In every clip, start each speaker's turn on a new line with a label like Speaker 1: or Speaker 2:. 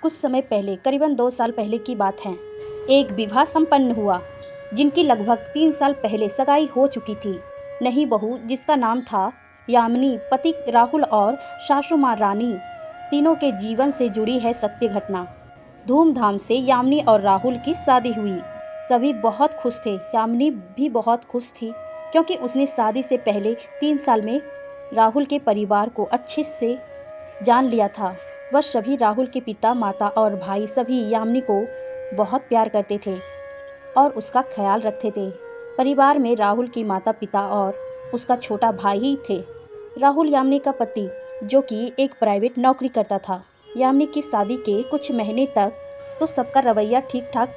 Speaker 1: कुछ समय पहले, करीबन 2 साल पहले की बात है। एक विवाह संपन्न हुआ जिनकी लगभग 3 साल पहले सगाई हो चुकी थी। नई बहू जिसका नाम था यामिनी, पति राहुल और सासू माँ रानी, तीनों के जीवन से जुड़ी है सत्य घटना। धूमधाम से यामिनी और राहुल की शादी हुई। सभी बहुत खुश थे। यामिनी भी बहुत खुश थी क्योंकि उसने शादी से पहले 3 साल में राहुल के परिवार को अच्छे से जान लिया था। वह सभी, राहुल के पिता, माता और भाई, सभी यामिनी को बहुत प्यार करते थे और उसका ख्याल रखते थे। परिवार में राहुल की माता पिता और उसका छोटा भाई ही थे। राहुल यामिनी का पति, जो कि एक प्राइवेट नौकरी करता था। यामिनी की शादी के कुछ महीने तक तो सबका रवैया ठीक ठाक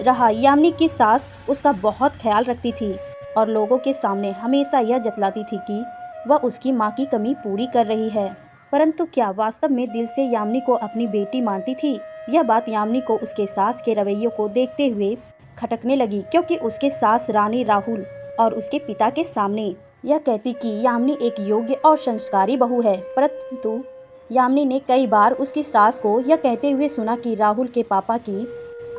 Speaker 1: रहा। यामिनी की सास उसका बहुत ख्याल रखती थी और लोगों के सामने हमेशा यह जतलाती थी कि वह उसकी माँ की कमी पूरी कर रही है। परंतु क्या वास्तव में दिल से यामिनी को अपनी बेटी मानती थी? यह बात यामिनी को उसके सास के रवैये को देखते हुए खटकने लगी, क्योंकि उसके सास रानी राहुल और उसके पिता के सामने यह कहती कि यामिनी एक योग्य और संस्कारी बहू है। परंतु यामिनी ने कई बार उसकी सास को यह कहते हुए सुना कि राहुल के पापा की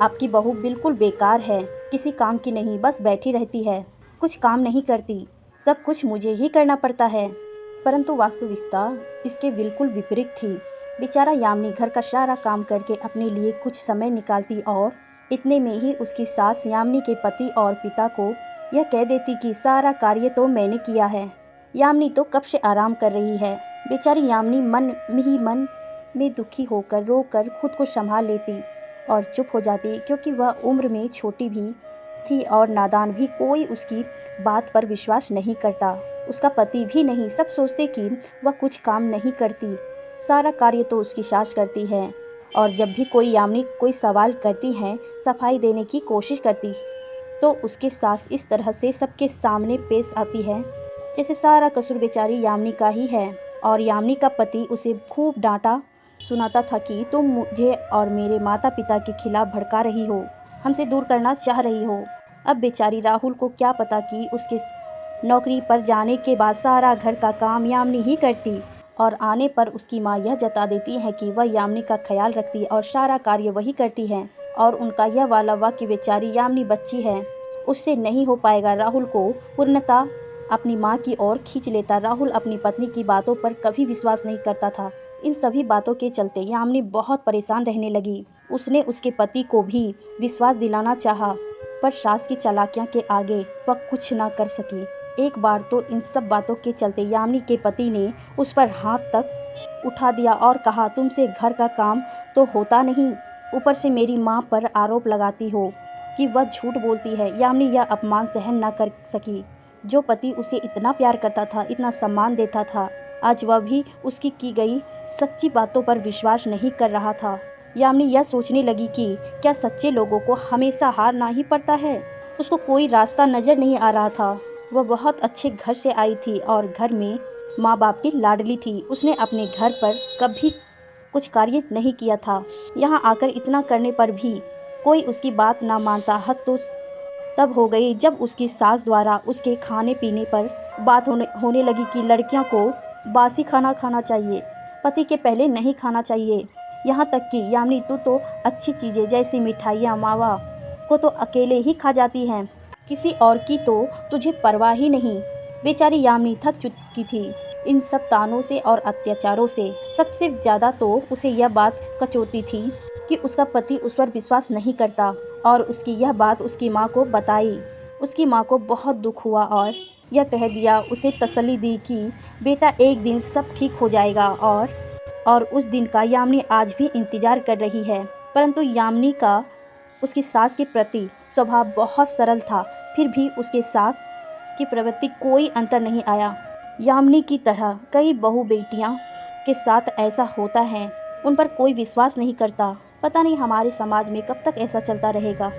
Speaker 1: आपकी बहू बिल्कुल बेकार है, किसी काम की नहीं, बस बैठी रहती है, कुछ काम नहीं करती, सब कुछ मुझे ही करना पड़ता है। परंतु वास्तविकता इसके बिल्कुल विपरीत थी। बेचारा यामिनी घर का सारा काम करके अपने लिए कुछ समय निकालती और इतने में ही उसकी सास यामिनी के पति और पिता को यह कह देती कि सारा कार्य तो मैंने किया है, यामिनी तो कब से आराम कर रही है। बेचारी यामिनी मन में दुखी होकर रोकर खुद को संभाल लेती और चुप हो जाती, क्योंकि वह उम्र में छोटी भी थी और नादान भी। कोई उसकी बात पर विश्वास नहीं करता, उसका पति भी नहीं। सब सोचते कि वह कुछ काम नहीं करती, सारा कार्य तो उसकी सास करती है। और जब भी कोई यामिनी कोई सवाल करती है, सफाई देने की कोशिश करती, तो उसके सास इस तरह से सबके सामने पेश आती है जैसे सारा कसूर बेचारी यामिनी का ही है। और यामिनी का पति उसे खूब डांटा सुनाता था कि तुम मुझे और मेरे माता पिता के खिलाफ भड़का रही हो, हमसे दूर करना चाह रही हो। अब बेचारी राहुल को क्या पता कि उसके नौकरी पर जाने के बाद सारा घर का काम यामिनी ही करती और आने पर उसकी माँ यह जता देती है कि वह यामिनी का ख्याल रखती और सारा कार्य वही करती है। और उनका यह वाला वाक्य, बेचारी यामिनी बच्ची है, उससे नहीं हो पाएगा, राहुल को पूर्णतः अपनी माँ की ओर खींच लेता। राहुल अपनी पत्नी की बातों पर कभी विश्वास नहीं करता था। इन सभी बातों के चलते यामिनी बहुत परेशान रहने लगी। उसने उसके पति को भी विश्वास दिलाना चाहा, पर सास की चालाकियों के आगे वह कुछ न कर सकी। एक बार तो इन सब बातों के चलते यामिनी के पति ने उस पर हाथ तक उठा दिया और कहा, तुमसे घर का काम तो होता नहीं, ऊपर से मेरी माँ पर आरोप लगाती हो कि वह झूठ बोलती है। यामिनी यह अपमान सहन न कर सकी। जो पति उसे इतना प्यार करता था, इतना सम्मान देता था, आज वह भी उसकी की गई सच्ची बातों पर विश्वास नहीं कर रहा था। यामिनी यह सोचने लगी कि क्या सच्चे लोगों को हमेशा हारना ही पड़ता है। उसको कोई रास्ता नजर नहीं आ रहा था। वह बहुत अच्छे घर से आई थी और घर में माँ बाप की लाडली थी। उसने अपने घर पर कभी कुछ कार्य नहीं किया था। यहाँ आकर इतना करने पर भी कोई उसकी बात ना मानता। हद तो तब हो गई जब उसकी सास द्वारा उसके खाने पीने पर बात होने लगी कि लड़कियों को बासी खाना खाना चाहिए, पति के पहले नहीं खाना चाहिए। यहाँ तक कि यामिनी तू तो अच्छी चीज़ें जैसे मिठाइयाँ, मावा को तो अकेले ही खा जाती हैं, किसी और की तो तुझे परवाह ही नहीं। बेचारी यामिनी थक चुकी थी इन सब तानों से और अत्याचारों से। सबसे ज़्यादा तो उसे यह बात कचोटती थी कि उसका पति उस पर विश्वास नहीं करता और उसकी यह बात उसकी माँ को बताई। उसकी माँ को बहुत दुख हुआ और यह कह दिया, उसे तसल्ली दी कि बेटा एक दिन सब ठीक हो जाएगा। और उस दिन का यामिनी आज भी इंतज़ार कर रही है। परंतु यामिनी का उसकी सास के प्रति स्वभाव बहुत सरल था, फिर भी उसके सास की प्रवृत्ति कोई अंतर नहीं आया। यामिनी की तरह कई बहू बेटियां के साथ ऐसा होता है, उन पर कोई विश्वास नहीं करता। पता नहीं हमारे समाज में कब तक ऐसा चलता रहेगा।